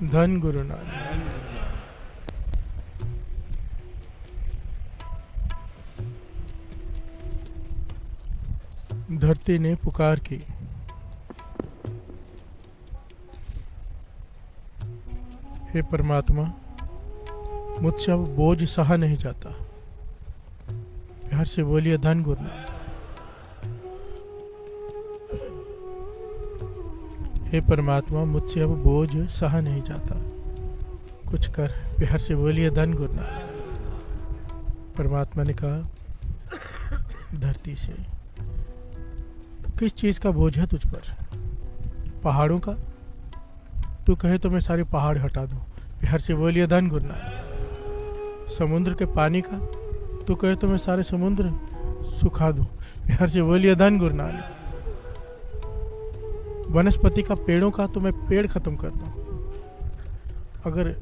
धन गुरु नानक। धरती ने पुकार की, हे परमात्मा, मुझसे अब बोझ सहा नहीं जाता। प्यार से बोलिए धन गुरु नानक। हे परमात्मा, मुझसे अब बोझ सहा नहीं जाता, कुछ कर। प्यार से बोलिए धन गुरु नानक। परमात्मा ने कहा धरती से, किस चीज़ का बोझ है तुझ पर? पहाड़ों का? तू कहे तो मैं सारे पहाड़ हटा दूं। प्यार से बोलिए धन गुरु नानक। समुद्र के पानी का? तू कहे तो मैं सारे समुद्र सुखा दूं। प्यार से बोलिए धन गुरु नानक। वनस्पति का, पेड़ों का, तो मैं पेड़ खत्म कर दूं। अगर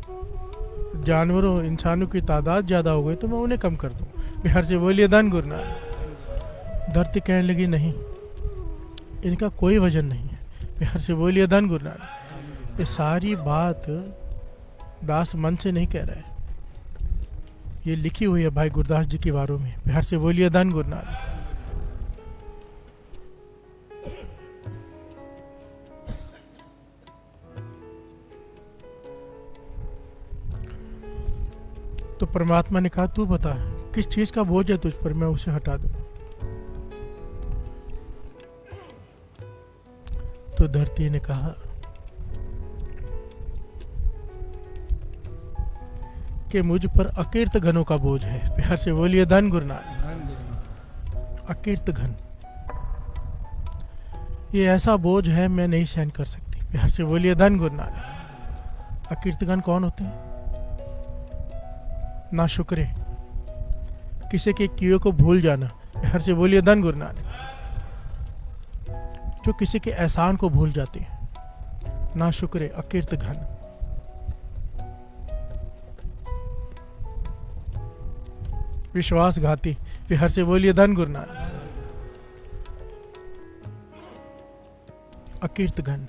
जानवरों इंसानों की तादाद ज़्यादा हो गई तो मैं उन्हें कम कर दूं। प्यार से बोलिए धन गुरु नानक। धरती कहने लगी नहीं, इनका कोई वजन नहीं है। प्यार से बोलिए धन गुरु नानक। ये सारी बात दास मन से नहीं कह रहा है, ये लिखी हुई है भाई गुरदास जी के बारों में। प्यार से बोलिए धन गुरु नानक। तो परमात्मा ने कहा तू बता किस चीज का बोझ है तुझ पर, मैं उसे हटा दूं। तो धरती ने कहा कि मुझ पर अकीर्त घनों का बोझ है। प्यार से बोलिए धन गुरु नानक। अकीर्त घन, ये ऐसा बोझ है मैं नहीं सहन कर सकती। प्यार से बोलिए धन गुरु नानक। अकीर्त घन कौन होते हैं? ना शुक्रे, किसी के किए को भूल जाना। प्यार से बोलिए धन गुरु नानक। जो किसी के एहसान को भूल जाते हैं, ना शुक्रे, अकीर्त घन। विश्वासघाती। प्यार से बोलिए धन गुरु नानक। अकीर्त घन।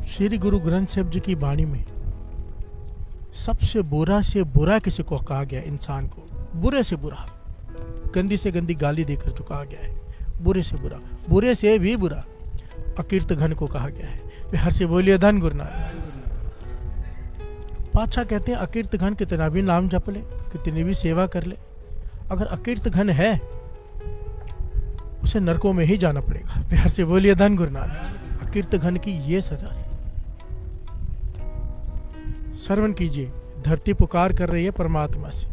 श्री गुरु ग्रंथ साहिब जी की वाणी में सबसे बुरा से बुरा किसी को कहा गया, इंसान को बुरे से बुरा, गंदी से गंदी गाली देकर जो कहा गया है, बुरे से बुरा, बुरे से भी बुरा अकीर्त घन को कहा गया है। प्यार से बोलिए धन गुरु नानक। पातशाह कहते हैं अकीर्त घन कितना भी नाम जप ले, कितनी भी सेवा कर ले, अगर अकीर्त घन है उसे नरकों में ही जाना पड़ेगा। प्यार से बोलिए धन गुरु नानक। अकीर्त घन की ये सजा है। श्रवण कीजिए, धरती पुकार कर रही है परमात्मा से।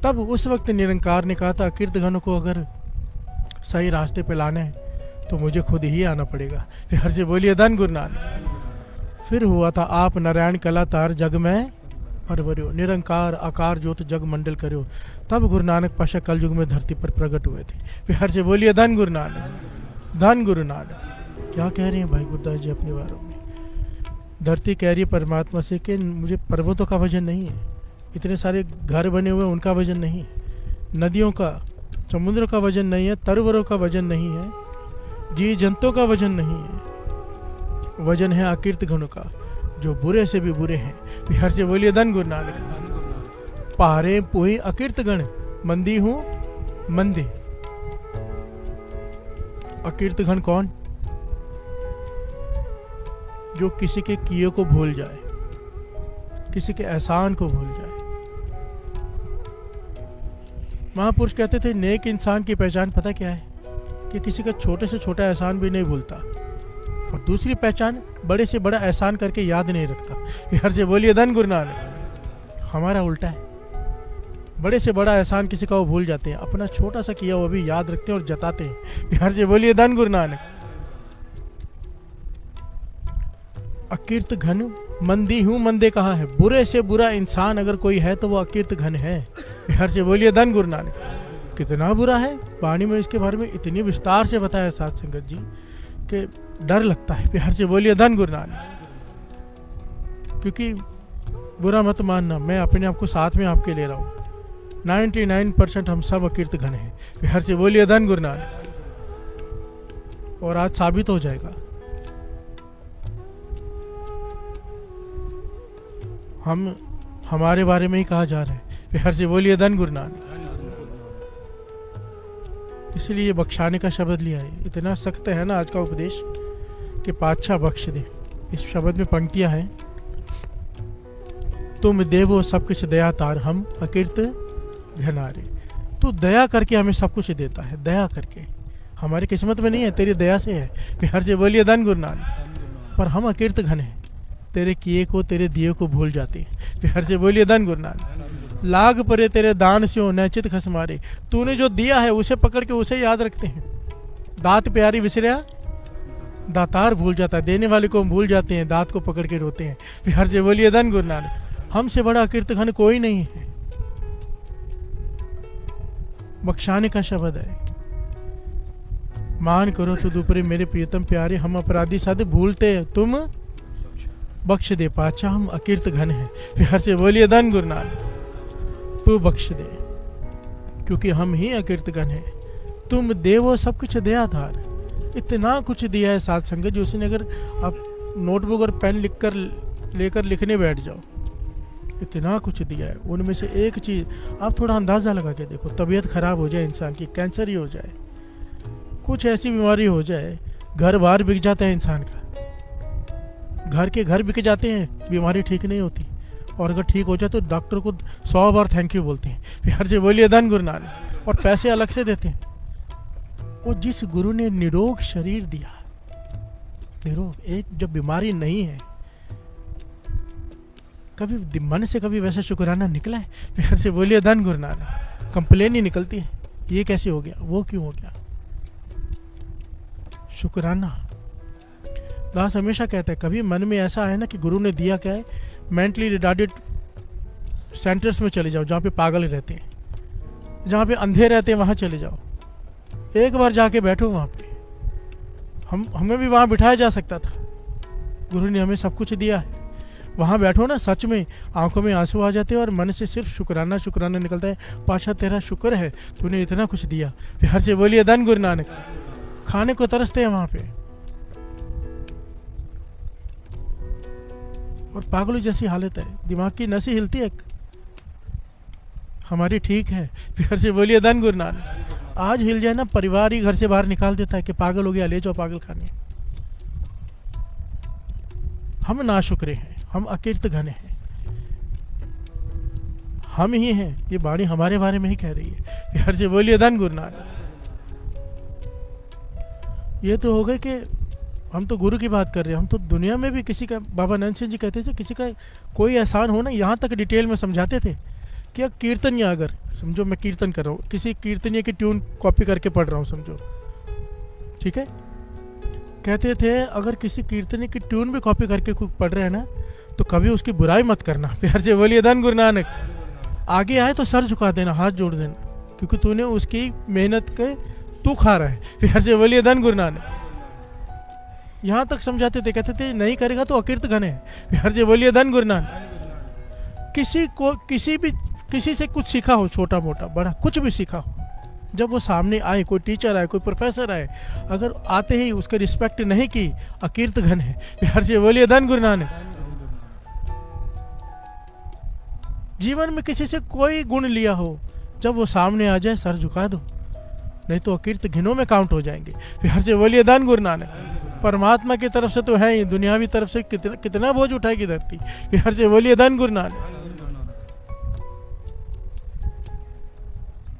तब उस वक्त निरंकार ने कहा था अकीर्त घनों को अगर सही रास्ते पे लाना है तो मुझे खुद ही आना पड़ेगा। प्यार से बोलिए धन गुरु नानक। फिर हुआ था आप नारायण कला तार जग में परवरियो, निरंकार आकार ज्योत जग मंडल करियो। तब गुरु नानक पाशा कल युग में धरती पर प्रकट हुए थे। प्यार से बोलिए धन गुरु नानक। धन गुरु नानक। क्या कह रहे हैं भाई गुरदास जी अपने बारों में? धरती कह रही है परमात्मा से कि मुझे पर्वतों का वजन नहीं है, इतने सारे घर बने हुए उनका वजन नहीं है, नदियों का, समुद्र का वजन नहीं है, तरवरों का वजन नहीं है, जीव जंतुओं का वजन नहीं है। वजन है अकीर्त घनों का, जो बुरे से भी बुरे हैं। प्यार से बोलिए धन गुरु नानक। पहाड़े पोही अकीर्त गण, मंदी हूं मंदे। अकीर्त घन कौन? जो किसी के किए को भूल जाए, किसी के एहसान को भूल जाए। महापुरुष कहते थे नेक इंसान की पहचान पता क्या है? कि किसी का छोटे से छोटा एहसान भी नहीं भूलता, और दूसरी पहचान बड़े से बड़ा एहसान करके याद नहीं रखता। प्यार से बोलिए धन गुरु नानक। हमारा उल्टा है, बड़े से बड़ा एहसान किसी का वो भूल जाते हैं, अपना छोटा सा किया वो भी याद रखते हैं और जताते हैं। प्यार से बोलिए धन गुरु नानक। अकीर्त घन मंदी हूं मंदे कहा है, बुरे से बुरा इंसान अगर कोई है तो वो अकीर्त घन है। प्यार से बोलिए धन गुरु नानक। कितना बुरा है, वाणी में इसके बारे में इतनी विस्तार से बताया साध संगत जी कि डर लगता है। प्यार से बोलिए धन गुरु नानक। क्योंकि बुरा मत मानना, मैं अपने आप को साथ में आपके ले रहा हूँ। 99% हम सब अकीर्त घन हैं। प्यार से बोलिए धन गुरु नानक। और आज साबित हो जाएगा। हमारे बारे में ही कहा जा रहा है। प्यार से बोलिए धन गुरु नानक। इसलिए बख्शाने का शब्द लिया है। इतना सख्त है ना आज का उपदेश कि पातशाह बख्श दे। इस शब्द में पंक्तियां हैं, तुम देवो सब कुछ दया तार, हम अकीर्त घनारे। तू दया करके हमें सब कुछ देता है, दया करके। हमारी किस्मत में नहीं है, तेरी दया से है। प्यार से बोलिए धन गुरु नानक। पर हम अकीर्त घन हैं, तेरे किए को तेरे दिए को भूल जाते हैं। प्यार से बोलिए धन गुरु नानक। लाग परे तेरे दान से हो नचित खस मारे। तूने जो दिया है उसे पकड़ के उसे याद रखते हैं। दात प्यारी विसरिया दातार भूल जाता है। देने वाले को हम भूल जाते हैं, दात को पकड़ के रोते हैं। प्यार से बोलिए धन गुरु नानक। हमसे बड़ा अकीर्त घन कोई नहीं है। बख्शाने का शब्द है, मान करो तो दुपरे मेरे प्रियतम प्यारे, हम अपराधी सद भूलते तुम बख्श दे। पाचा हम अकीर्त घन है। प्यार से बोलिए धन गुरु नानक। तू बख्श दे क्योंकि हम ही अकीर्त घन है। तुम देवो सब कुछ दया धार। इतना कुछ दिया है साथ संगत जो उसने, अगर आप नोटबुक और पेन लेकर लिखने बैठ जाओ, इतना कुछ दिया है। उनमें से एक चीज आप थोड़ा अंदाजा लगा के देखो, तबीयत खराब हो जाए इंसान की, कैंसर ही हो जाए, कुछ ऐसी बीमारी हो जाए, घर बार बिक जाता है इंसान का, घर के घर बिक जाते हैं, बीमारी ठीक नहीं होती। और अगर ठीक हो जाए तो डॉक्टर को 100 बार थैंक यू बोलते हैं। प्यार से बोलिए धन गुरु नानक। और पैसे अलग से देते हैं। और जिस गुरु ने निरोग शरीर दिया, निरोग, एक जब बीमारी नहीं है, कभी मन से कभी वैसा शुक्राना निकला है? प्यार से बोलिए धन गुरु नानक। कंप्लेन ही निकलती है, ये कैसे हो गया, वो क्यों हो गया। शुक्राना। दास हमेशा कहता है, कभी मन में ऐसा है ना कि गुरु ने दिया क्या है, मेंटली रिटार्डेड सेंटर्स में चले जाओ, जहाँ पे पागल रहते हैं, जहाँ पे अंधे रहते हैं, वहाँ चले जाओ, एक बार जाके बैठो वहाँ पे। हमें भी वहाँ बिठाया जा सकता था, गुरु ने हमें सब कुछ दिया है। वहाँ बैठो ना, सच में आंखों में आंसू आ जाते हैं और मन से सिर्फ शुक्राना शुक्राना निकलता है। पाशा तेरा शुक्र है, तूने इतना कुछ दिया। प्यार से बोलिए धन गुरु नानक। खाने को तरसते हैं वहाँ पे, और पागलों जैसी हालत है, दिमाग की नसें हिलती है हमारी, ठीक है। प्यार से बोलिए धन गुरु नानक। आज हिल जाए ना, परिवार ही घर से बाहर निकाल देता है कि पागल हो गया, ले जाओ पागल खाने। हम नाशुक्रे हैं, हम अकीर्त घन हैं, हम ही हैं। ये वाणी हमारे बारे में ही कह रही है। प्यार से बोलिए धन गुरु नानक। ये तो हो गए कि हम तो गुरु की बात कर रहे हैं, हम तो दुनिया में भी किसी का, बाबा नंद सिंह जी कहते थे, किसी का कोई एहसान हो ना, यहाँ तक डिटेल में समझाते थे कि कीर्तन, या अगर समझो मैं कीर्तन कर रहा हूँ, किसी कीर्तनीय की ट्यून कॉपी करके पढ़ रहा हूँ समझो, ठीक है, कहते थे अगर किसी कीर्तनीय की ट्यून भी कॉपी करके कुछ पढ़ रहे हैं ना, तो कभी उसकी बुराई मत करना। प्यार से बोलिए धन गुरु नानक। आगे आए तो सर झुका देना, हाथ जोड़ देना, क्योंकि तूने उसकी मेहनत के तू खा रहा है। प्यार से बोलिए धन गुरु नानक। यहाँ तक समझाते थे, कहते थे नहीं करेगा तो अकीर्त घन है। प्यार से बोलिए धन गुरु नानक। किसी से कुछ सीखा हो, छोटा मोटा बड़ा कुछ भी सीखा हो, जब वो सामने आए, कोई टीचर आए, कोई प्रोफेसर आए, अगर आते ही उसका रिस्पेक्ट नहीं की, अकीर्त घन है। प्यार से बोलिए धन गुरु नानक। जीवन में किसी से कोई गुण लिया हो, जब वो सामने आ जाए सर झुका दो, नहीं तो अकीर्त घिनों में काउंट हो जाएंगे। प्यार से बोलिए धन गुरु नानक। परमात्मा की तरफ से तो है ही, दुनियावी तरफ से कितना बोझ उठाएगी धरती। प्यार से बोलिए धन गुरु नानक।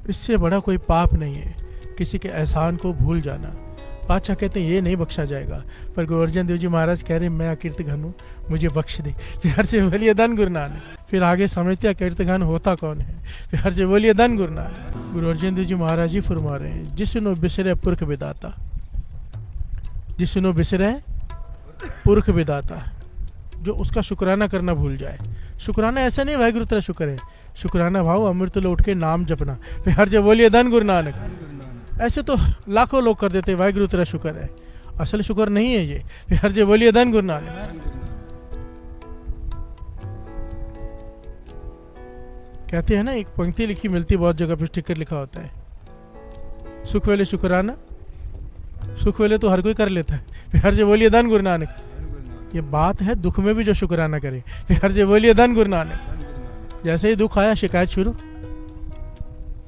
इससे बड़ा कोई पाप नहीं है किसी के एहसान को भूल जाना। बादशाह कहते हैं ये नहीं बख्शा जाएगा, पर गुरु अर्जन देव जी महाराज कह रहे हैं मैं अकीर्त घन हूँ, मुझे बख्श दे। प्यार से बोलिए धन गुरु नानक। फिर आगे समझते अकीर्त घन होता कौन है। प्यार से बोलिए धन गुरु नानक। गुरु अर्जन देव जी महाराज जी फरमा रहे हैं, जिसनो बिसरे पुरख विदाता, जिसनो बिसरे पुरख विदाता, जो उसका शुक्राना करना भूल जाए। शुक्राना ऐसा नहीं वाहिगुरु तेरा शुक्र है, शुक्राना भाव अमृत लौट के नाम जपना। प्यार से बोलिए धन गुरु नानक। ऐसे तो लाखों लोग कर देते वाहिगुरु तेरा शुक्र है, असल शुक्र नहीं है ये। प्यार से बोलिए धन गुरु नानक। कहते हैं ना, एक पंक्ति लिखी मिलती बहुत जगह पे, स्टिकर लिखा होता है, सुख वेले शुक्राना, सुख वेले तो हर कोई कर लेता है। प्यार से बोलिए धन गुरु नानक। ये बात है दुख में भी जो शुक्राना करे। प्यार से बोलिए धन गुरु नानक। जैसे ही दुख आया शिकायत शुरू।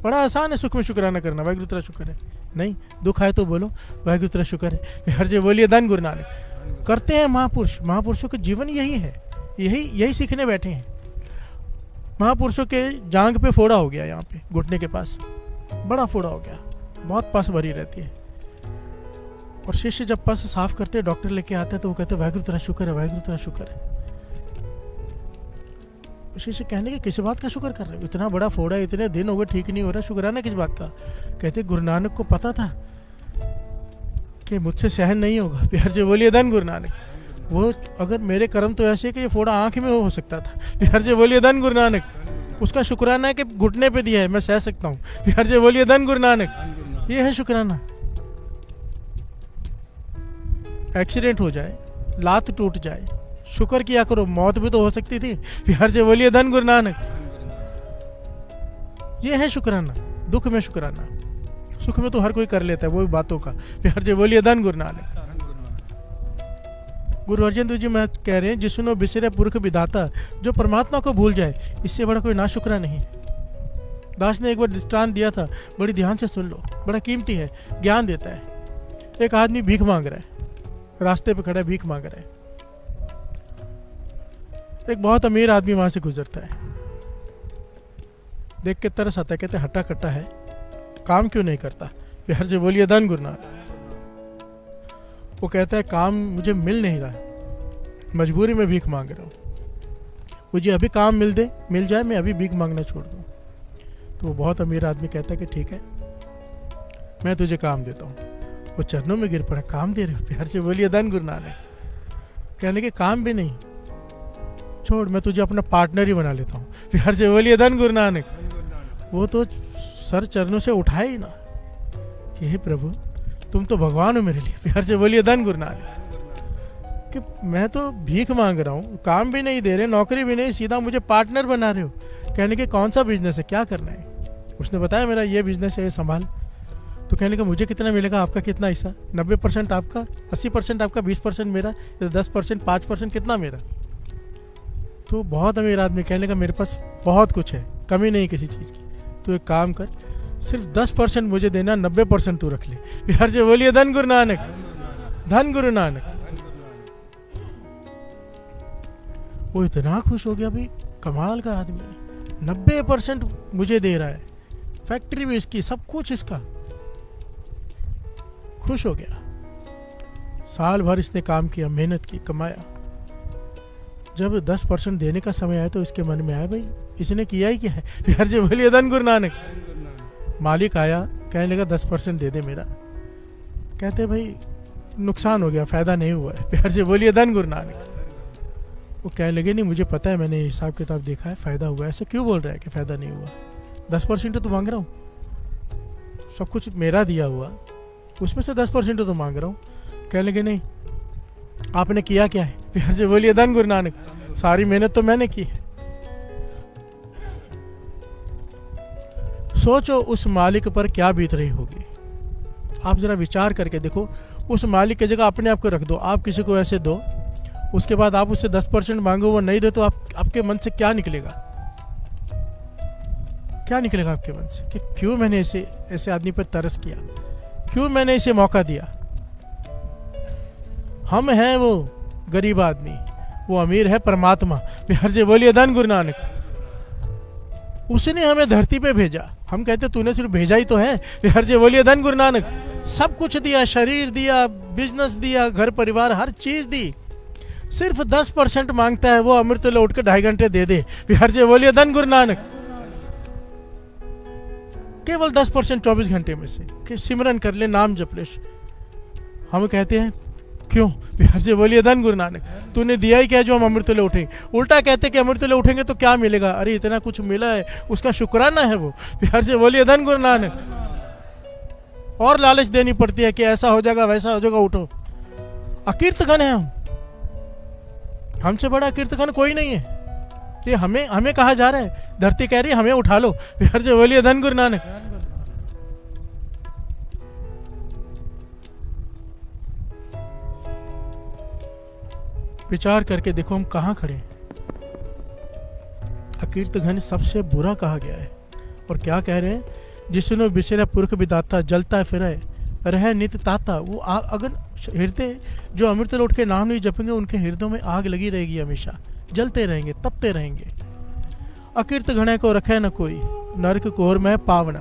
बड़ा आसान है सुख में शुक्राना करना, वाहिगुरु तेरा शुक्र है। नहीं, दुख आए तो बोलो वाहिगुरु तेरा शुक्र है। प्यार से बोलिए धन गुरु नानक। करते हैं महापुरुष, महापुरुषों का जीवन यही है, यही सीखने बैठे हैं। महापुरुषों के जांग पे फोड़ा हो गया, यहाँ पे घुटने के पास बड़ा फोड़ा हो गया, बहुत पस भरी रहती है। और शिष्य जब पस साफ करते डॉक्टर लेके आते हैं तो वो कहते हैं वाहिगुरु तेरा शुक्र है, वाहिगुरु तेरा शुक्र है। शिष्य कहने के किस बात का शुक्र कर रहे हो, इतना बड़ा फोड़ा है, इतने दिन हो गए ठीक नहीं हो रहा, शुक्राना किस बात का। कहते गुरु नानक को पता था कि मुझसे सहन नहीं होगा। प्यार से बोलिए धन गुरु नानक। वो अगर मेरे कर्म तो ऐसे कि ये फोड़ा आंख में हो सकता था। प्यार से बोलिए धन गुरु नानक। उसका शुक्राना है कि घुटने पे दिया है, मैं सह सकता हूँ। प्यार से बोलिए धन गुरु नानक। ये है शुक्राना। एक्सीडेंट हो जाए, लात टूट जाए, शुक्र किया करो, मौत भी तो हो सकती थी। प्यार से बोलिए धन गुरु नानक। ये है शुक्राना, दुख में शुक्राना। सुख में तो हर कोई कर लेता है वो भी बातों का। प्यार से बोलिए धन गुरु नानक। गुरु अर्जन देव जी मैं कह रहे हैं जिसनो बिसरे पुरख विधाता, जो परमात्मा को भूल जाए, इससे बड़ा कोई नाशुक्रा नहीं। दास ने एक बार दृष्टांत दिया था, बड़ी ध्यान से सुन लो, बड़ा कीमती है, ज्ञान देता है। एक आदमी भीख मांग रहा है, रास्ते पे खड़ा भीख मांग रहा है। एक बहुत अमीर आदमी वहां से गुजरता है, देख के तरस आता है, कहते हट्टा कट्टा है, काम क्यों नहीं करता। प्यार से बोलिए धन गुरु नानक। वो कहता है काम मुझे मिल नहीं रहा, मजबूरी में भीख मांग रहा हूँ, मुझे अभी काम मिल जाए, मैं अभी भीख मांगना छोड़ दूँ। तो वो बहुत अमीर आदमी कहता है कि ठीक है, मैं तुझे काम देता हूँ। वो चरणों में गिर पड़ा, काम दे रहे हो। प्यार से बोलिए धन गुरु नानक। कहने के काम भी नहीं, छोड़, मैं तुझे अपना पार्टनर ही बना लेता हूँ। प्यार से बोलिए धन गुरु नानक। वो तो सर चरणों से उठाए ही ना कि हे प्रभु तुम तो भगवान हो मेरे लिए। प्यार से बोलिए धन गुरु नानक। कि मैं तो भीख मांग रहा हूँ, काम भी नहीं दे रहे, नौकरी भी नहीं, सीधा मुझे पार्टनर बना रहे हो। कहने के कौन सा बिजनेस है, क्या करना है। उसने बताया मेरा ये बिजनेस है, ये संभाल। तो कहने का मुझे कितना मिलेगा, आपका कितना हिस्सा। 90% आपका, 80% आपका, 20% मेरा, 10%, 5% कितना मेरा। तो बहुत अमीर आदमी कहने का मेरे पास बहुत कुछ है, कमी नहीं किसी चीज़ की। तो एक काम कर, सिर्फ 10% मुझे देना, 90% तू रख ले। प्यार से बोलिए धन गुरु नानक। धन गुरु नानक। वो इतना खुश हो गया, भाई कमाल का आदमी, 90% मुझे दे रहा है, फैक्ट्री भी इसकी, सब कुछ इसका। खुश हो गया। साल भर इसने काम किया, मेहनत की, कमाया। जब 10% देने का समय आया तो इसके मन में आया भाई इसने किया ही क्या है। प्यार से बोलिए धन गुरु नानक। मालिक आया, कहने लगा 10% दे दे मेरा। कहते भाई नुकसान हो गया, फायदा नहीं हुआ है। प्यार से बोलिए धन गुरु नानक। वो कहने लगे नहीं मुझे पता है, मैंने हिसाब किताब देखा है, फायदा हुआ है। ऐसे क्यों बोल रहा है कि फायदा नहीं हुआ, 10% तो मांग रहा हूँ, सब कुछ मेरा दिया हुआ, उसमें से 10% तो मांग रहा हूँ। कहने लगे नहीं, आपने किया क्या है। प्यार से बोलिए धन गुरु नानक। सारी मेहनत तो मैंने की है। सोचो उस मालिक पर क्या बीत रही होगी। आप जरा विचार करके देखो, उस मालिक की जगह अपने आप को रख दो। आप किसी को ऐसे दो, उसके बाद आप उससे 10% मांगो, वो नहीं दे तो आपके मन से क्या निकलेगा, क्या निकलेगा आपके मन से कि क्यों मैंने ऐसे आदमी पर तरस किया, क्यों मैंने इसे मौका दिया। हम हैं वो गरीब आदमी, वो अमीर है परमात्मा। प्यार से बोलिए धन गुरु नानक। उसने हमें धरती पे भेजा, हम कहते तूने सिर्फ भेजा ही तो है। प्यार से बोलिए धन गुरु नानक। सब कुछ दिया, शरीर दिया, बिजनेस दिया, घर परिवार हर चीज दी, सिर्फ 10% मांगता है वो अमृत लौट के 2.5 घंटे दे दे। प्यार से बोलिए धन गुरु नानक। केवल 10% 24 घंटे में से कि सिमरन कर ले, नाम जप ले। हम कहते हैं क्यों। प्यार से बोलिए धन गुरु नानक। तूने दिया ही क्या जो हम अमृतुल्य उठेंगे। उल्टा कहते कि अमृतुल्य उठेंगे तो क्या मिलेगा। अरे इतना कुछ मिला है, उसका शुक्राना है वो। प्यार से बोलिए धन गुरु नानक। और लालच देनी पड़ती है कि ऐसा हो जाएगा, वैसा हो जाएगा, उठो। अकीर्तगण है हम, हमसे बड़ा कीर्तगण कोई नहीं है। ये हमें कहा जा रहा है, धरती कह रही है हमें उठा लो। प्यार से बोलिए धन गुरु नानक। विचार करके देखो हम कहाँ खड़े हैं। अकीर्त घन सबसे बुरा कहा गया है। और क्या कह रहे हैं, जिसनो बिसरे पुरख विदाता, जलता फिरे रह नित ताता। वो अगर हृदय जो अमृत लोट के नाम नहीं जपेंगे, उनके हृदयों में आग लगी रहेगी, हमेशा जलते रहेंगे, तपते रहेंगे। अकीर्त घने को रखे न कोई, नरक कोर में पावना।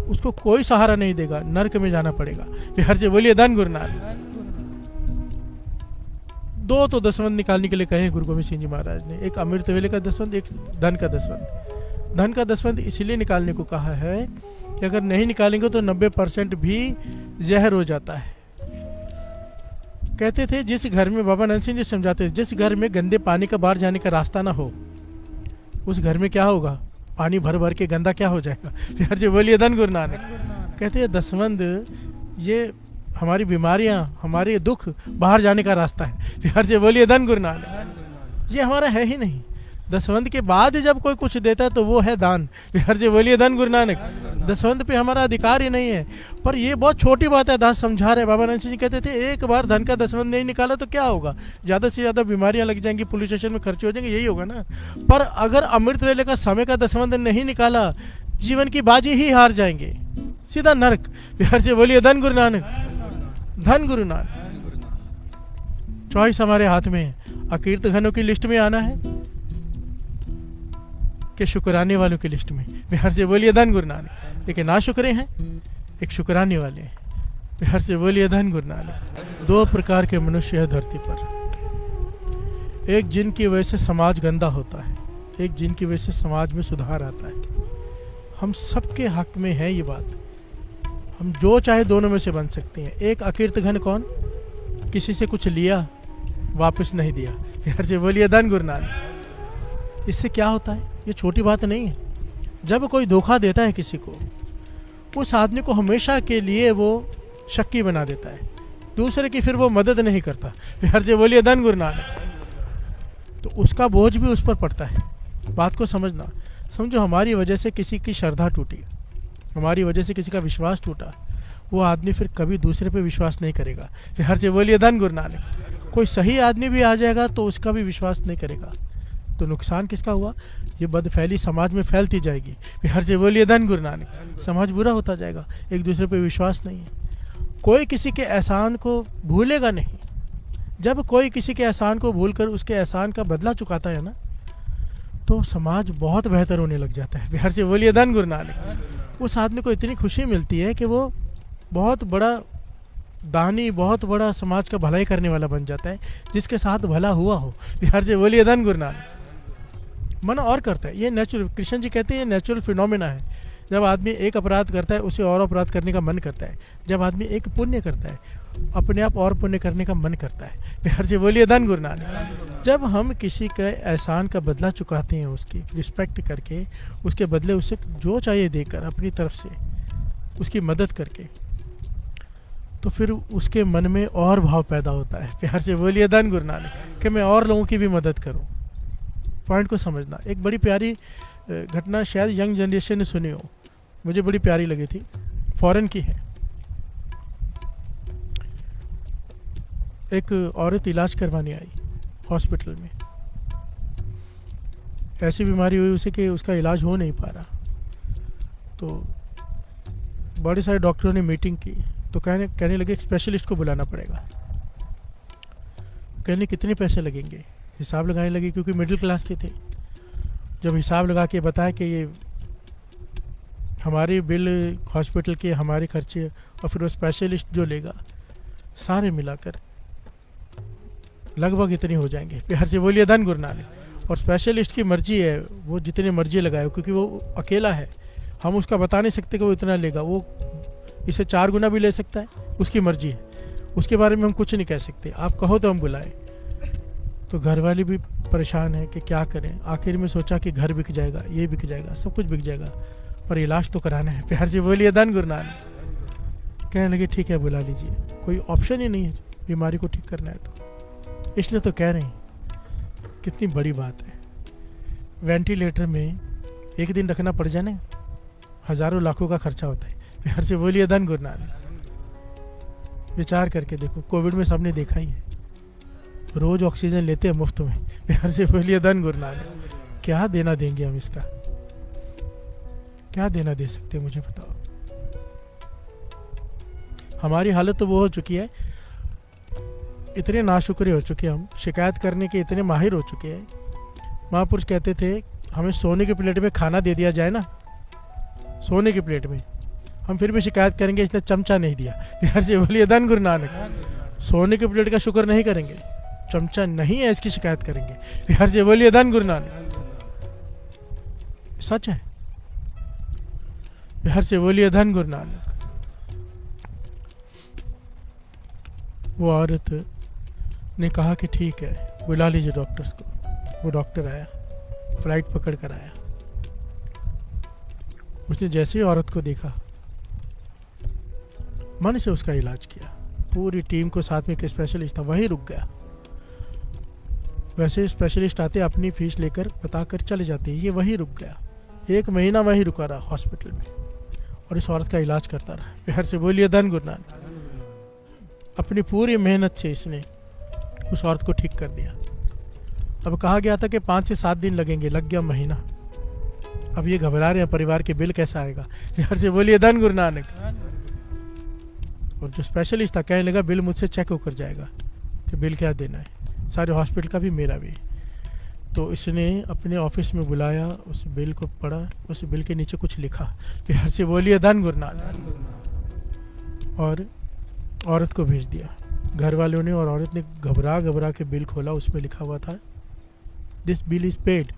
उसको कोई सहारा नहीं देगा, नरक में जाना पड़ेगा। बिहार से बोलिए धन गुरु नानक। दो तो दसवंध निकालने के लिए कहे गुरु गोविंद सिंह जी महाराज ने, एक अमृत वेले का दसवंध, एक धन का दसवंध। धन का दसवंध इसलिए निकालने को कहा है कि अगर नहीं निकालेंगे तो 90% भी जहर हो जाता है। कहते थे जिस घर में, बाबा नंद सिंह जी समझाते थे, जिस घर में गंदे पानी का बाहर जाने का रास्ता ना हो, उस घर में क्या होगा, पानी भर भर के गंदा क्या हो जाएगा। फिर से बोलिए धन गुरु नानक। कहते हैं दसवंध ये हमारी बीमारियां, हमारे दुख बाहर जाने का रास्ता है। फिर से बोलिए धन गुरु नानक। ये हमारा है ही नहीं। दसवंध के बाद जब कोई कुछ देता है तो वो है दान। फिर से बोलिए धन गुरु नानक। दसवंध पे हमारा अधिकार ही नहीं है। पर ये बहुत छोटी बात है, दास समझा रहे। बाबा नंद सिंह जी कहते थे एक बार धन का दसवंध नहीं निकाला तो क्या होगा, ज़्यादा से ज़्यादा बीमारियां लग जाएंगी, पुलिस स्टेशन में खर्चे हो जाएंगे, यही होगा ना। पर अगर अमृत वेले का समय का दसवंध नहीं निकाला, जीवन की बाजी ही हार जाएंगे, सीधा नरक। फिर से बोलिए धन गुरु नानक, धन गुरु नानक। चॉइस हमारे हाथ में है। अकीर्त घनों की लिस्ट में आना है कि शुक्राने वालों की लिस्ट में। बिहार से बोलिए धन गुरु नानक। एक ना शुक्रे हैं, एक शुक्राने वाले हैं। बिहार से बोलिए धन गुरु नानक। दो प्रकार के मनुष्य है धरती पर, एक जिनकी वजह से समाज गंदा होता है, एक जिनकी वजह से समाज में सुधार आता है। हम सबके हक में है ये बात, हम जो चाहे दोनों में से बन सकते हैं। एक अकीर्त घन कौन, किसी से कुछ लिया वापस नहीं दिया। बिहार से बोलिए धन गुरु नानक। इससे क्या होता है, ये छोटी बात नहीं है। जब कोई धोखा देता है किसी को, उस आदमी को हमेशा के लिए वो शक्की बना देता है, दूसरे की फिर वो मदद नहीं करता। फिर से बोलिए धन गुरु नानक। तो उसका बोझ भी उस पर पड़ता है। बात को समझना। समझो हमारी वजह से किसी की श्रद्धा टूटी, हमारी वजह से किसी का विश्वास टूटा, वो आदमी फिर कभी दूसरे पे विश्वास नहीं करेगा। फिर से बोलिए धन गुरु नानक। कोई सही आदमी भी आ जाएगा तो उसका भी विश्वास नहीं करेगा, तो नुकसान किसका हुआ, ये बदफैली समाज में फैलती जाएगी। फिर से बोलिए धन गुरु नानक। समाज बुरा होता जाएगा, एक दूसरे पे विश्वास नहीं है। कोई किसी के एहसान को भूलेगा नहीं। जब कोई किसी के एहसान को भूलकर उसके एहसान का बदला चुकाता है ना, तो समाज बहुत बेहतर होने लग जाता है। फिर से बोलिए धन गुरु नानक। उस आदमी को इतनी खुशी मिलती है कि वो बहुत बड़ा दानी, बहुत बड़ा समाज का भलाई करने वाला बन जाता है, जिसके साथ भला हुआ हो। बिहार से बोलिए धन गुरु नानक। मन और करता है, ये नेचुरल, कृष्ण जी कहते हैं ये नेचुरल फिनोमेना है। जब आदमी एक अपराध करता है, उसे और अपराध करने का मन करता है। जब आदमी एक पुण्य करता है, अपने आप और पुण्य करने का मन करता है। बिहार से बोलिए धन गुरु नानक। जब हम किसी के एहसान का बदला चुकाते हैं, उसकी रिस्पेक्ट करके, उसके बदले उसे जो चाहिए देकर, अपनी तरफ से उसकी मदद करके, तो फिर उसके मन में और भाव पैदा होता है। प्यार से बोलिए धन गुरु नानक कि मैं और लोगों की भी मदद करूं। पॉइंट को समझना। एक बड़ी प्यारी घटना शायद यंग जनरेशन ने सुनी हो, मुझे बड़ी प्यारी लगी थी, फॉरेन की है। एक औरत इलाज करवाने आई हॉस्पिटल में। ऐसी बीमारी हुई उसे कि उसका इलाज हो नहीं पा रहा। तो बड़े सारे डॉक्टरों ने मीटिंग की, तो कहने लगे एक स्पेशलिस्ट को बुलाना पड़ेगा। कहने कितने पैसे लगेंगे, हिसाब लगाने लगे, क्योंकि मिडिल क्लास के थे। जब हिसाब लगा के बताया कि ये हमारी बिल, हॉस्पिटल के हमारे खर्चे और फिर वो स्पेशलिस्ट जो लेगा, सारे मिलाकर लगभग इतने हो जाएंगे। प्यार से बोलिए धन गुरु नानक। और स्पेशलिस्ट की मर्जी है, वो जितने मर्जी लगाए, क्योंकि वो अकेला है। हम उसका बता नहीं सकते कि वो इतना लेगा, वो इसे 4 गुना भी ले सकता है, उसकी मर्जी है। उसके बारे में हम कुछ नहीं कह सकते। आप कहो तो हम बुलाएं। तो घर वाले भी परेशान है कि क्या करें। आखिर में सोचा कि घर बिक जाएगा, ये बिक जाएगा, सब कुछ बिक जाएगा, पर इलाज तो कराना है। प्यार से बोलिए धन गुरु नानक। कहने लगे ठीक है बुला लीजिए, कोई ऑप्शन ही नहीं है बीमारी को ठीक करना है तो। इसलिए तो कह रहे हैं कितनी बड़ी बात है। वेंटिलेटर में एक दिन रखना पड़ जाए ना, हज़ारों लाखों का खर्चा होता है। प्यार से बोलिए धन गुरु नानक। विचार करके देखो, कोविड में सबने देखा ही है, रोज ऑक्सीजन लेते हैं मुफ्त में। प्यार से बोलिए धन गुरु नानक। क्या देना देंगे हम इसका, क्या देना दे सकते हैं मुझे बताओ। हमारी हालत तो वो हो चुकी है, इतने नाशुक्रे हो चुके हैं हम, शिकायत करने के इतने माहिर हो चुके हैं। महापुरुष कहते थे हमें सोने की प्लेट में खाना दे दिया जाए ना, सोने की प्लेट में, हम फिर भी शिकायत करेंगे इसने चमचा नहीं दिया। प्यार से बोलिए धन गुरु नानक। सोने की प्लेट का शुक्र नहीं करेंगे, चमचा नहीं है इसकी शिकायत करेंगे। प्यार से बोलिए धन गुरु नानक। सच है। प्यार से बोलिए धन गुरु नानक। वो औरत ने कहा कि ठीक है बुला लीजिए डॉक्टर्स को। वो डॉक्टर आया, फ्लाइट पकड़ कर आया। उसने जैसे ही औरत को देखा मन से उसका इलाज किया। पूरी टीम को साथ में एक स्पेशलिस्ट था, वही रुक गया। वैसे स्पेशलिस्ट आते अपनी फीस लेकर बताकर चले जाते, ये वही रुक गया। 1 महीना वही रुका रहा हॉस्पिटल में और इस औरत का इलाज करता रहा। प्यार से बोलिए धन गुरु नानक। अपनी पूरी मेहनत से इसने उस औरत को ठीक कर दिया। अब कहा गया था कि 5 से 7 दिन लगेंगे, लग गया महीना। अब ये घबरा रहे हैं परिवार के बिल कैसा आएगा। प्यार से बोलिए धन गुरु नानक। और जो स्पेशलिस्ट था कहने लगा बिल मुझसे चेक होकर जाएगा कि बिल क्या देना है, सारे हॉस्पिटल का भी मेरा भी। तो इसने अपने ऑफिस में बुलाया, उस बिल को पढ़ा, उस बिल के नीचे कुछ लिखा। प्यार से बोलिए धन गुरु नानक। और औरत को भेज दिया घर वालों ने, और औरत ने घबरा घबरा के बिल खोला। उसमें लिखा हुआ था this bill is paid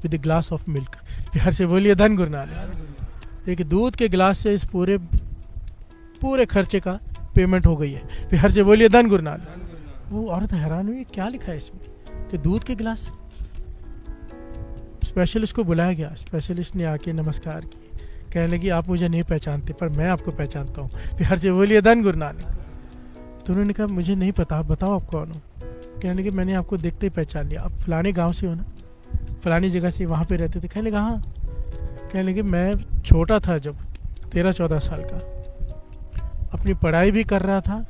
with a glass of milk. प्यार से बोलिए धन गुरु नानक। एक दूध के गिलास से इस पूरे खर्चे का पेमेंट हो गई है। प्यार से बोलिए धन गुरु नानक। वो औरत हैरान हुई क्या लिखा है इसमें कि दूध के गिलास। स्पेशलिस्ट को बुलाया गया। स्पेशलिस्ट ने आके नमस्कार की, कहने लगी आप मुझे नहीं पहचानते पर मैं आपको पहचानता हूँ। प्यार से बोलिए धन गुरु नानक। तो उन्होंने कहा मुझे नहीं पता, आप बताओ आप कौन हो। कहने लगे मैंने आपको देखते ही पहचान लिया, आप फलाने गांव से हो ना, फलानी जगह से वहाँ पे रहते थे। कहने लगा हाँ। कहने लगे मैं छोटा था जब 13-14 साल का, अपनी पढ़ाई भी कर रहा था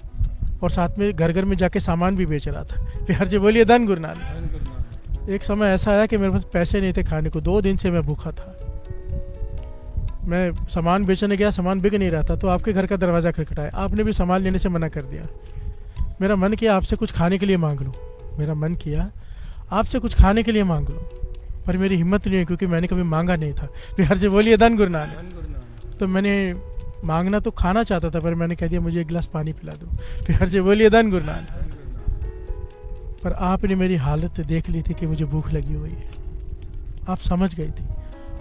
और साथ में घर घर में जाके सामान भी बेच रहा था। प्यार से बोलिए धन गुरु नानक। एक समय ऐसा आया कि मेरे पास पैसे नहीं थे खाने को, 2 दिन से मैं भूखा था। मैं सामान बेचने गया, सामान बिक नहीं रहा था, तो आपके घर का दरवाज़ा खटखटाया। आपने भी सामान लेने से मना कर दिया। मेरा मन किया आपसे कुछ खाने के लिए मांग लूँ, मेरा मन किया आपसे कुछ खाने के लिए मांग लूँ, पर मेरी हिम्मत नहीं है क्योंकि मैंने कभी मांगा नहीं था। प्यार से बोलिए धन गुरु नानक। तो मैंने मांगना तो खाना चाहता था, पर मैंने कह दिया मुझे 1 गिलास पानी पिला दो। प्यार से बोलिए धन गुरु नानक। पर आपने मेरी हालत देख ली थी कि मुझे भूख लगी हुई है, आप समझ गई थी।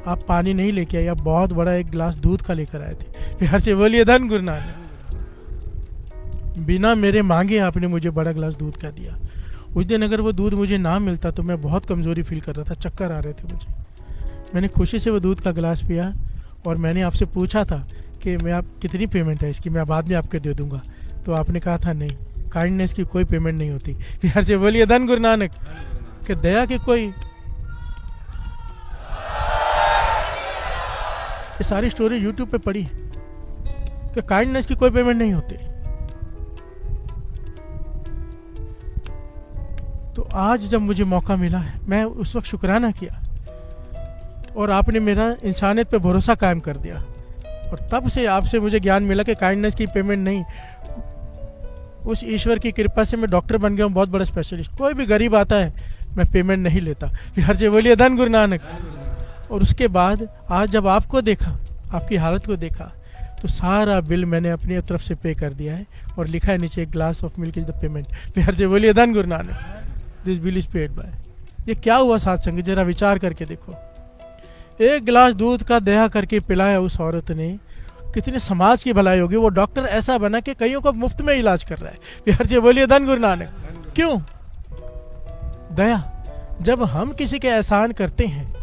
आप पानी नहीं लेके आए, आप बहुत बड़ा 1 गिलास दूध का लेकर आए थे। प्यार से बोलिए धन गुरु नानक। बिना मेरे मांगे आपने मुझे बड़ा गिलास दूध का दिया। उस दिन अगर वो दूध मुझे ना मिलता तो मैं बहुत कमज़ोरी फील कर रहा था, चक्कर आ रहे थे मुझे। मैंने खुशी से वो दूध का गिलास पिया और मैंने आपसे पूछा था कि मैं आप कितनी पेमेंट है इसकी, मैं बाद में आपको दे दूंगा। तो आपने कहा था नहीं, काइंडनेस की कोई पेमेंट नहीं होती। प्यार से बोलिए धन गुरु नानक। कि दया की कोई, ये सारी स्टोरी यूट्यूब पे पड़ी है कि काइंडनेस की कोई पेमेंट नहीं होती। तो आज जब मुझे मौका मिला है, मैं उस वक्त शुक्राना किया और आपने मेरा इंसानियत पे भरोसा कायम कर दिया। और तब से आपसे मुझे ज्ञान मिला कि काइंडनेस की पेमेंट नहीं, उस ईश्वर की कृपा से मैं डॉक्टर बन गया हूँ, बहुत बड़ा स्पेशलिस्ट। कोई भी गरीब आता है मैं पेमेंट नहीं लेता। प्यार से बोलिए धन गुरु नानक। और उसके बाद आज जब आपको देखा, आपकी हालत को देखा, तो सारा बिल मैंने अपनी तरफ से पे कर दिया है और लिखा है नीचे glass of milk is the payment. प्यार से बोलिए धन Guru Nanak. This bill is paid by. ये क्या हुआ साथ संग, जरा विचार करके देखो। 1 गिलास दूध का दया करके पिलाया उस औरत ने, कितने समाज की भलाई होगी। वो डॉक्टर ऐसा बना कि कईयों को मुफ्त में इलाज कर रहा है। प्यार से बोलिए धन गुरु नानक। क्यों? दया। जब हम किसी के एहसान करते हैं,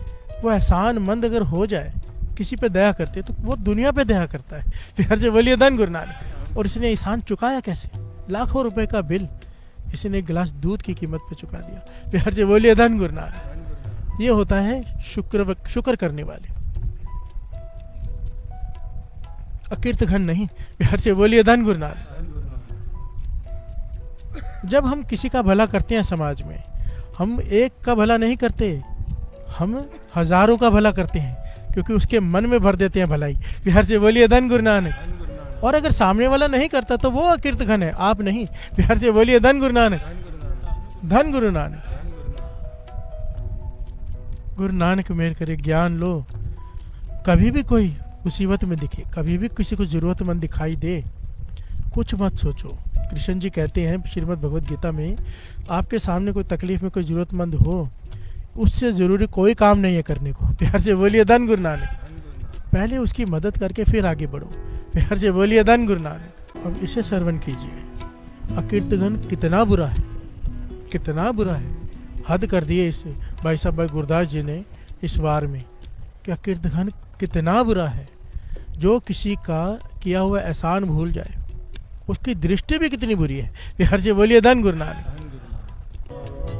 वो एहसान मंद अगर हो जाए, किसी पे दया करते तो वो दुनिया पे दया करता है। प्यार से बोलिए धन गुरु नानक। और इसने एहसान चुकाया कैसे? लाखों रुपए का बिल इसने 1 गिलास दूध की कीमत पे चुका दिया। प्यार से बोलिए धन गुरु नानक। ये होता है शुक्र करने वाले, अकीर्त घन नहीं। प्यार से बोलिए धन गुरु नानक। जब हम किसी का भला करते हैं समाज में, हम एक का भला नहीं करते, हम हजारों का भला करते हैं, क्योंकि उसके मन में भर देते हैं भलाई। बिहार से बोलिए धन गुरु नानक। और अगर सामने वाला नहीं करता तो वो अकीर्त घन है, आप नहीं। बिहार से बोलिए धन गुरु नानक, धन गुरु नानक। गुरु नानक मेहर करे, ज्ञान लो। कभी भी कोई मुसीबत में दिखे, कभी भी किसी को जरूरतमंद दिखाई दे, कुछ मत सोचो। कृष्ण जी कहते हैं श्रीमद् भगवद गीता में, आपके सामने कोई तकलीफ में कोई जरूरतमंद हो, उससे ज़रूरी कोई काम नहीं है करने को। प्यार से बोलिए धन गुरु नानक। पहले उसकी मदद करके फिर आगे बढ़ो। प्यार से बोलिए धन गुरु नानक। अब इसे श्रवण कीजिए। अकीर्तघन कितना बुरा है, कितना बुरा है। हद कर दिए इस भाई साहब भाई गुरदास जी ने इस वार में कि अकीर्तघन कितना बुरा है। जो किसी का किया हुआ एहसान भूल जाए, उसकी दृष्टि भी कितनी बुरी है। बिहार से बोलिए धन गुरु नानक।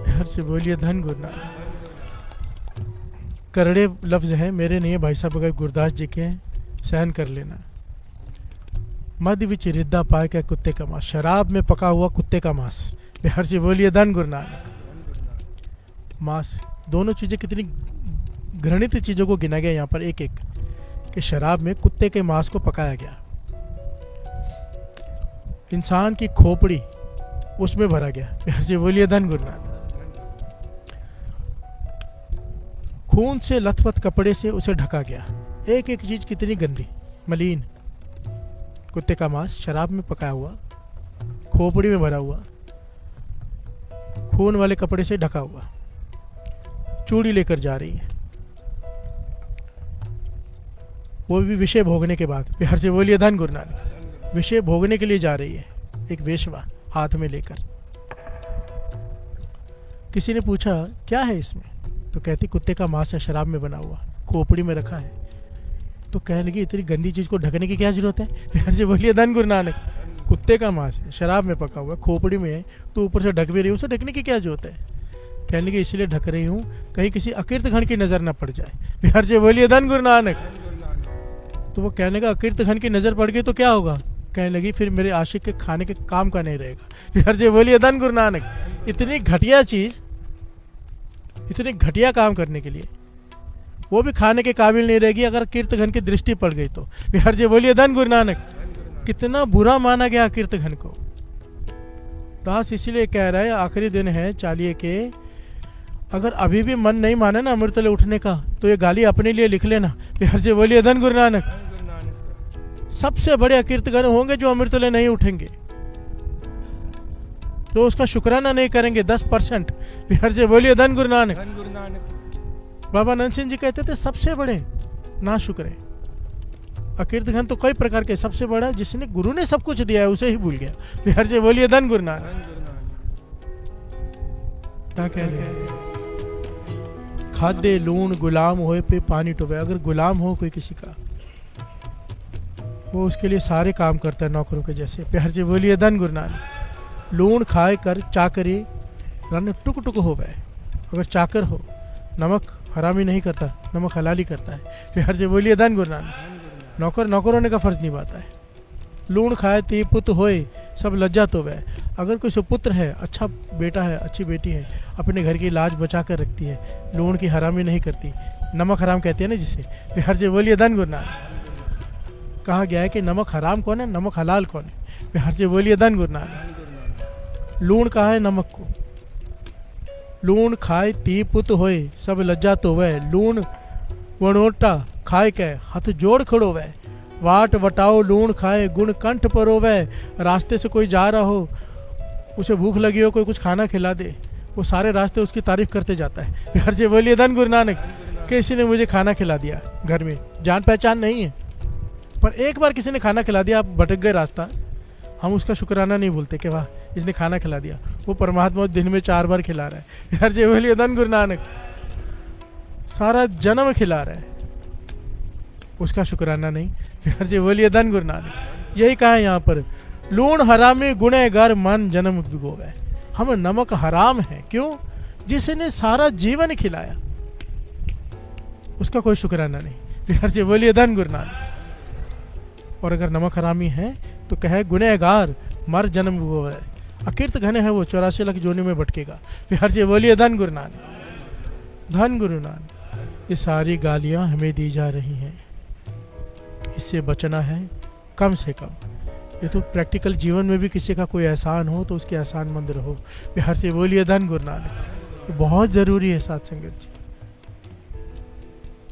बिहार से बोलिए धन गुरु नानक। करड़े लफ्ज हैं, मेरे नहीं है, भाई साहब अगर गुरदास जी के, सहन कर लेना। मद विच रिद्दा पाए क्या कुत्ते का मांस, शराब में पका हुआ कुत्ते का मांस। बिहार से बोलिए धन गुरु नानक। मांस, दोनों चीज़ें कितनी घृणित चीज़ों को गिना गया यहाँ पर एक एक, कि शराब में कुत्ते के मांस को पकाया गया, इंसान की खोपड़ी उसमें भरा गया। बिहार से बोलिए धन गुरु नानक। खून से लथपथ कपड़े से उसे ढका गया। एक एक चीज कितनी गंदी मलिन, कुत्ते का मांस शराब में पकाया हुआ, खोपड़ी में भरा हुआ, खून वाले कपड़े से ढका हुआ, चूड़ी लेकर जा रही है, वो भी विषय भोगने के बाद। बिहार से बोलिए धन गुरु नानक। विषय भोगने के लिए जा रही है एक वेश्वा हाथ में लेकर। किसी ने पूछा क्या है इसमें, तो कहती कुत्ते का मांस है, शराब में बना हुआ, खोपड़ी में रखा है। तो कहने लगी इतनी गंदी चीज को ढकने की क्या जरूरत है। बिहार से बोलिए धन गुरु नानक। कुत्ते का मांस है, शराब में पका हुआ, खोपड़ी में है, तो ऊपर से ढक भी रही है, उसे ढकने की क्या जरूरत है। कहने लगी इसलिए ढक रही हूँ कहीं किसी अकीर्तघन की नजर न पड़ जाए। बिहार से बोलिए धन गुरु नानक। तो वो कहने का अकीर्तघन की नजर पड़ गई तो क्या होगा। कहने लगी फिर मेरे आशिक के खाने के काम का नहीं रहेगा। बिहार से बोलिए धन गुरु नानक। इतनी घटिया चीज, इतने घटिया काम करने के लिए वो भी खाने के काबिल नहीं रहेगी अगर कीर्तघन की दृष्टि पड़ गई तो। बिहार जी बोलिए धन गुरु नानक। कितना बुरा माना गया कीर्तघन को। दास इसीलिए कह रहा है आखिरी दिन है चालिये के, अगर अभी भी मन नहीं माने ना अमृतले उठने का तो ये गाली अपने लिए लिख लेना। बिहार जी बोलिए धन गुरु नानक। सबसे बड़े कीर्तघन होंगे जो अमृतले नहीं उठेंगे, तो उसका शुक्राना नहीं करेंगे 10%। बिहार से बोलिए धन गुरु नानक। बाबा नंद सिंह जी कहते थे सबसे बड़े ना शुक्र है। अकीर्तघन तो कई प्रकार के, सबसे बड़ा जिसने गुरु ने सब कुछ दिया है उसे ही भूल गया। बिहार से बोलिए धन गुरु नानक। क्या कह रहे हैं, खाद्य लूण गुलाम होए पे पानी टोबे। अगर गुलाम हो कोई किसी का, वो उसके लिए सारे काम करता है नौकरों के जैसे। बिहार से बोलिए धन गुरु नानक। लूण खाए कर चाकरी रन टुक टुक हो गए। अगर चाकर हो, नमक हरामी नहीं करता, नमक हलाली करता है। बिहार से बोलिए धन गुरु नानक। नौकर नौकर होने का फर्ज निभाता है। लूण खाए ती पुत होए सब लज्जा तो वह। अगर कोई सुपुत्र है, अच्छा बेटा है, अच्छी बेटी है, अपने घर की लाज बचा कर रखती है, लूण की हरामी नहीं करती, नमक हराम कहते हैं ना जिसे। बिहार से बोलिए धन गुरु नानक। कहा गया है कि नमक हराम कौन है, नमक हलाल कौन है। बिहार से बोलिए धन गुरु नानक। लूण कहा है नमक को। लूण खाए ती पुत होए सब लज्जा तो वह। लूण वणोटा खाए के हाथ जोड़ खड़ो वह। वाट वटाओ लूण खाए गुण कंठ परो वह। रास्ते से कोई जा रहा हो, उसे भूख लगी हो, कोई कुछ खाना खिला दे, वो सारे रास्ते उसकी तारीफ करते जाता है। बिहार से बोलिए धन गुरु नानक। किसी ने मुझे खाना खिला दिया, घर में जान पहचान नहीं है, पर एक बार किसी ने खाना खिला दिया, आप भटक गए रास्ता, हम उसका शुक्राना नहीं भूलते कि वाह इसने खाना खिला दिया। वो परमात्मा दिन में 4 बार खिला रहा है। हर जगह बोलिए धन गुरु नानक। सारा जन्म खिला रहा है, उसका शुक्राना नहीं। हर जगह बोलिए धन गुरु नानक। यही कहा है यहाँ पर, लूण हरामी गुनहगार मन जन्म भिगोवे। हम नमक हराम है, क्यों? जिसने सारा जीवन खिलाया उसका कोई शुक्राना नहीं। बिहार से बोलिए धन गुरु नानक। और अगर नमक हरामी है तो कहे गुनहगार मर जन्म वो है। अकीर्त घन है वो 84 लाख जोनी में भटकेगा। फिर हर से बोलिए धन गुरु नानक, धन गुरु नानक। ये सारी गालियाँ हमें दी जा रही हैं, इससे बचना है कम से कम। ये तो प्रैक्टिकल जीवन में भी किसी का कोई एहसान हो तो उसके एहसानमंद रहो। बिहार से बोलिए धन गुरु नानक। ये बहुत ज़रूरी है साथ संगत जी।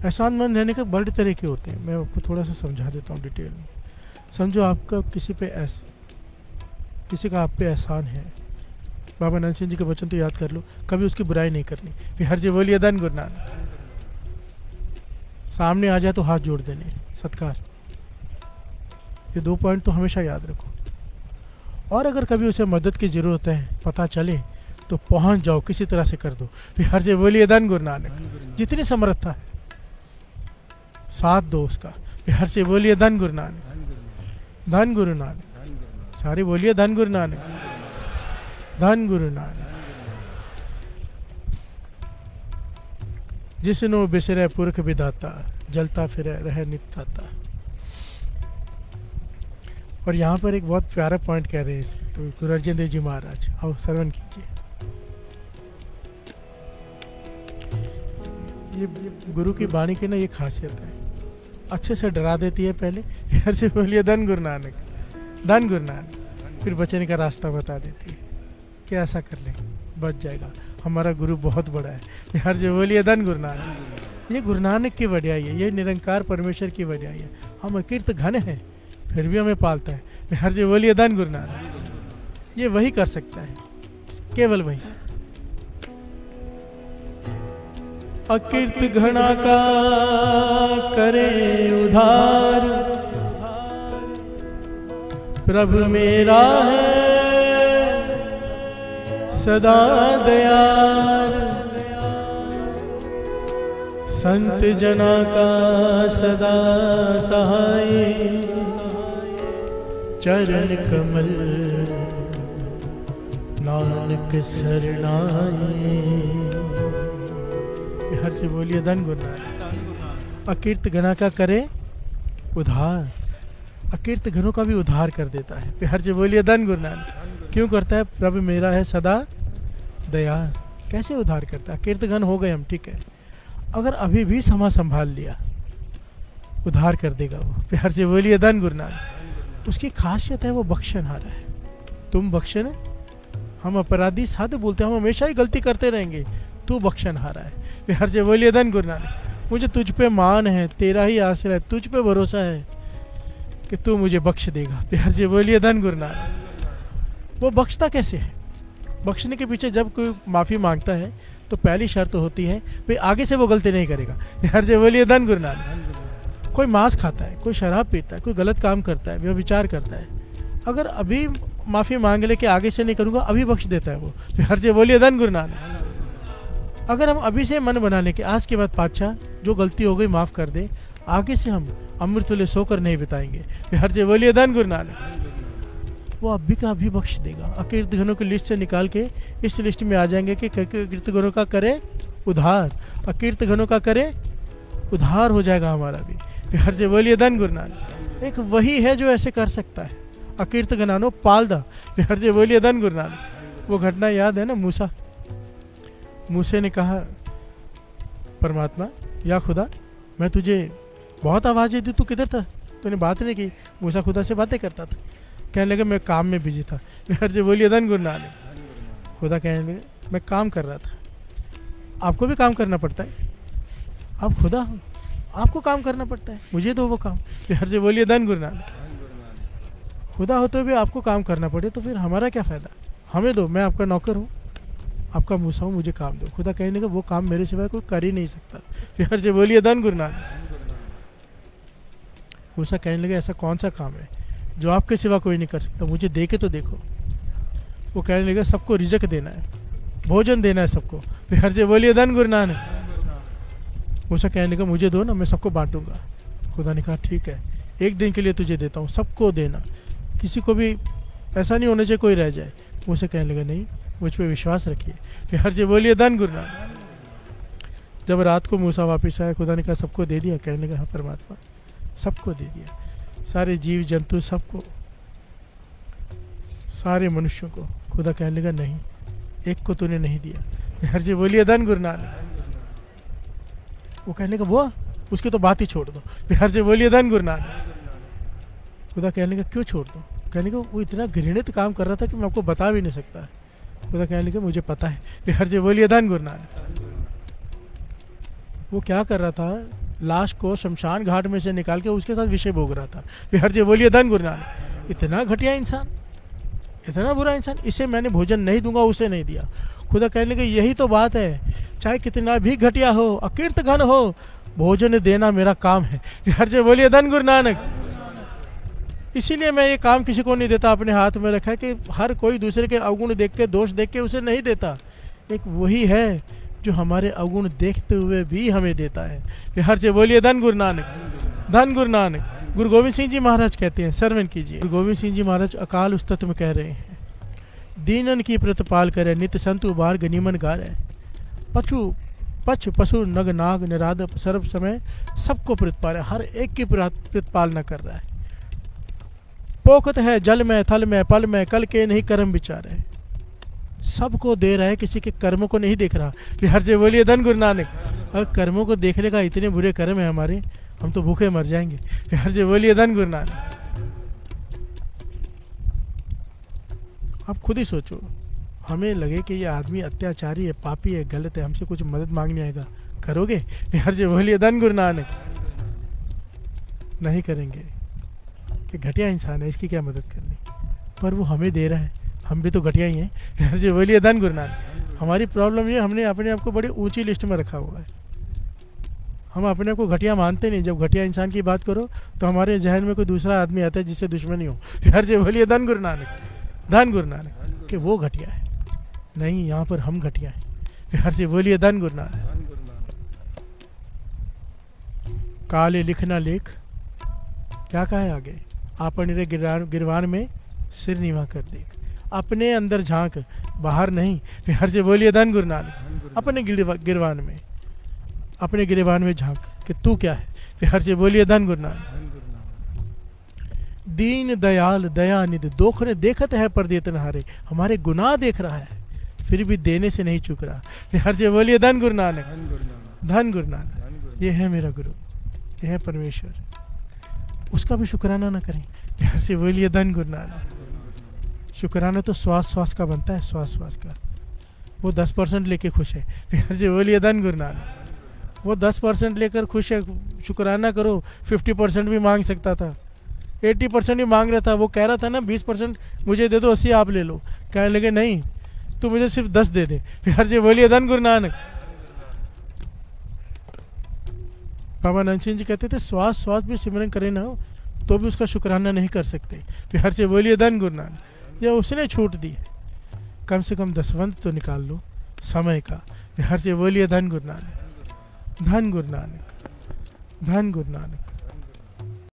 एहसानमंद रहने के बड़े तरह के होते हैं, मैं आपको थोड़ा सा समझा देता हूँ डिटेल में। समझो आपका किसी का आप पे एहसान है, बाबा नानक सिंह जी के वचन तो याद कर लो, कभी उसकी बुराई नहीं करनी। बिहार से बोलिए धन गुरु नानक। सामने आ जाए तो हाथ जोड़ देने, सत्कार। ये 2 पॉइंट तो हमेशा याद रखो। और अगर कभी उसे मदद की ज़रूरत है, पता चले तो पहुंच जाओ, किसी तरह से कर दो। बिहार से बोलिए धन गुरु नानक। जितनी समर्थता है साथ दो उसका। बिहार से बोलिए धन गुरु नानक, धन गुरु नानक। सारे बोलिए धन गुरु नानक, धन गुरु नानक। जिसनो बिसरे पुरख विधाता, जलता फिरे रहे नित्याता। और यहाँ पर एक बहुत प्यारा पॉइंट कह रहे हैं इसमें, तो गुरु अर्जन देव जी महाराज, आओ श्रवण कीजिए। ये गुरु की वाणी की ना ये खासियत है, अच्छे से डरा देती है पहले। यार से बोलिए धन गुरु नानक, धन गुरु नानक। फिर बचने का रास्ता बता देती है कि ऐसा कर ले, बच जाएगा, हमारा गुरु बहुत बड़ा है। यार से बोलिए धन गुरु नानक। ये गुरु नानक की वड्याई है, ये निरंकार परमेश्वर की वड्याई है। हम अकीर्त घन हैं फिर भी हमें पालता है। हर जी बोलिए धन गुरु नानक। ये वही कर सकता है, केवल वही। अकीर्त घना का करे उधार, प्रभु मेरा है सदा दयाल। संत जना का सदा सहाय, चरण कमल नानक शरणाए। हर से बोलिए धन गुरु नानक। अकीर्त घना का करे उधार, अकीर्त घनों का भी उद्धार कर देता है। हर से बोलिए धन गुरु नानक। क्यों करता है? प्रभु मेरा है सदा दयाल। कैसे उद्धार करता है? अकीर्त घन हो गए हम, ठीक है, अगर अभी भी समा संभाल लिया उद्धार कर देगा वो। प्यार से बोलिए धन गुरु नानक। उसकी खासियत है वो बख्शनहारा है। तुम बख्शन, हम अपराधी साधु बोलते हैं, हम हमेशा ही गलती करते रहेंगे, तू बख्शनहारा है। प्यार से बोलिए धन गुरु नानक। मुझे तुझ पे मान है, तेरा ही आश्रय है, तुझ पे भरोसा है कि तू मुझे बख्श देगा। प्यार से बोलिए धन गुरु नानक। वो बख्शता कैसे है? बख्शने के पीछे जब कोई माफ़ी मांगता है तो पहली शर्त होती है भाई आगे से वो गलती नहीं करेगा। प्यार से बोलिए धन गुरु नानक। कोई मांस खाता है, कोई शराब पीता है, कोई गलत काम करता है, व्यभिचार करता है, अगर अभी माफ़ी मांग ले कि आगे से नहीं करूँगा, अभी बख्श देता है वो। प्यार से बोलिए धन गुरु नानक। अगर हम अभी से मन बना लें कि आज के बाद पातशाह जो गलती हो गई माफ़ कर दे, आगे से हम अमृत तुल्य सोकर नहीं बिताएंगे। प्यार से बोलिए धन गुरु नानक। वो अभी का अभी बख्श देगा। अकीर्त घनों की लिस्ट से निकाल के इस लिस्ट में आ जाएंगे कि अकीर्त घनों का करे उधार, अकीर्त घनों का करे उधार हो जाएगा हमारा भी। प्यार से बोलिए धन गुरु नानक। एक वही है जो ऐसे कर सकता है। अकीर्त घनानो पाल दा। प्यार से बोलिए धन गुरु नानक। वो घटना याद है ना, मूसे ने कहा परमात्मा या खुदा मैं तुझे बहुत आवाज़ें दी, तू किधर था, तूने बात नहीं की। मूसा खुदा से बातें करता था, कहने लगे मैं काम में बिजी था। प्यार से बोलिए धन गुरु नानक। खुदा कहने लगे मैं काम कर रहा था। आपको भी काम करना पड़ता है, आप खुदा हो, आपको काम करना पड़ता है, मुझे दो वो काम। प्यार से बोलिए धन गुरु नानक। खुदा होते हुए भी आपको काम करना पड़े तो फिर हमारा क्या फ़ायदा? हमें दो, मैं आपका नौकर हूँ, आपका मूसा हूँ, मुझे काम दो। खुदा कहने लगा वो काम मेरे सिवाय कोई कर ही नहीं सकता। प्यार से बोलिए धन गुरु नानक। मूसा कहने लगे ऐसा कौन सा काम है जो आपके सिवा कोई नहीं कर सकता, मुझे दे के तो देखो। वो कहने लगा सबको रिजक देना है, भोजन देना है सबको। प्यार से बोलिए धन गुरु नानक। मूसा कहने लगा मुझे दो ना, मैं सबको बांटूंगा। खुदा ने कहा ठीक है, एक दिन के लिए तुझे देता हूँ, सबको देना, किसी को भी ऐसा नहीं होना चाहिए कोई रह जाए। मूसा कहने लगा नहीं, मुझ पर विश्वास रखिए। प्यार से बोलिए धन गुरु नानक। जब रात को मूसा वापस आया, खुदा ने कहा सबको दे दिया? कहने लगा हाँ परमात्मा, सबको दे दिया, सारे जीव जंतु सबको, सारे मनुष्यों को। खुदा कहने लगा नहीं, एक को तूने नहीं दिया। हर जी बोलिए धन गुरु नानक। वो कहने लगा वो उसकी तो बात ही छोड़ दो। हर जी बोलिए धन गुरु नानक। खुदा कहने लगा क्यों छोड़ दो? कहने लगा वो इतना घृणित काम कर रहा था कि मैं आपको बता भी नहीं सकता। खुदा कहने लगा मुझे पता है। हर जी बोलिए धन गुरु नानक। वो क्या कर रहा था? लाश को शमशान घाट में से निकाल के उसके साथ विषय भोग रहा था। हर जी बोलिए धन गुरु नानक। इतना घटिया इंसान, इतना बुरा इंसान, इसे मैंने भोजन नहीं दूंगा, उसे नहीं दिया। खुदा कहने लगे यही तो बात है, चाहे कितना भी घटिया हो, अकीर्त घन हो, भोजन देना मेरा काम है। हर जी बोलिए धन गुरु नानक। इसीलिए मैं ये काम किसी को नहीं देता, अपने हाथ में रखा है कि हर कोई दूसरे के अवगुण देख के, दोष देख के उसे नहीं देता। एक वही है जो हमारे अवगुण देखते हुए भी हमें देता है। हर से बोलिए धन गुरु नानक, धन गुरु नानक। गुरु गोविंद सिंह जी महाराज कहते हैं, सरवन कीजिए। गुरु गोविंद सिंह जी महाराज अकाल उस्तत्व में कह रहे हैं, दीनन की प्रतिपाल करे, नित्य संत उबार गनीमन गारे। पच पशु नग नाग निराद सर्व समय सबको प्रतिपाल है, हर एक की प्रतिपालना कर रहा है। पोखत है जल में थल में पल में, कल के नहीं कर्म विचारे। सबको दे रहा है, किसी के कर्मों को नहीं देख रहा। हर से बोलिए धन गुरु नानक। अगर कर्मों को देख लेगा, इतने बुरे कर्म है हमारे, हम तो भूखे मर जाएंगे। हर से बोलिए धन गुरु नानक। आप खुद ही सोचो, हमें लगे कि ये आदमी अत्याचारी है, पापी है, गलत है, हमसे कुछ मदद मांगने आएगा, करोगे? हर से बोलिए धन गुरु नानक। नहीं करेंगे कि घटिया इंसान है, इसकी क्या मदद करनी। पर वो हमें दे रहा है, हम भी तो घटिया ही हैं। हर जी बोलिए धन गुरु नानक। हमारी प्रॉब्लम ये, हमने अपने आप को बड़ी ऊंची लिस्ट में रखा हुआ है। हम अपने आप को घटिया मानते नहीं। जब घटिया इंसान की बात करो तो हमारे जहन में कोई दूसरा आदमी आता है जिससे दुश्मनी हो। हर जी बोलिए धन गुरु नानक, धन गुरु नानक। कि वो घटिया है, नहीं, यहाँ पर हम घटिया हैं। हर जी बोलिए धन गुरु नानक। काले लिखना लेख, क्या कहा है आगे? आपने गिरवान में सिर नीवा कर देख। अपने अंदर झांक, बाहर नहीं। हर से बोलिए धन गुरु नानक। अपने गिरवान में, अपने गिरवान में झांक कि तू क्या है। हर से बोलिए धन गुरु नानक। दीन दयाल दया निधि, दोखने देखत है पर देत नहारे। हमारे गुनाह देख रहा है, फिर भी देने से नहीं चूक रहा। हर से बोलिए धन गुरु नानक, धन गुरु नानक। ये है मेरा गुरु, ये है परमेश्वर, उसका भी शुक्राना ना करें। हर से बोलिए धन गुरु नानक। शुक्राना तो श्वास का बनता है, श्वास का। वो 10% लेके खुश है। हर से बोलिए धन गुरु नानक। वो 10% लेकर खुश है, शुक्राना करो। 50% भी मांग सकता था, 80% भी मांग रहा था। वो कह रहा था ना 20% मुझे दे दो, 80 आप ले लो। कहने लगे नहीं, तू मुझे सिर्फ 10 दे दे। हर से बोलिए धन गुरु नानक। बाबा नंद सिंह जी कहते थे श्वास भी सिमरन करे ना हो तो भी उसका शुक्राना नहीं कर सकते। हर से बोलिए धन गुरु नानक। या उसने छूट दी है, कम से कम दसवंत तो निकाल लो समय का। हर से बोलिए धन गुरु नानक, धन गुरु नानक, धन गुरु नानक।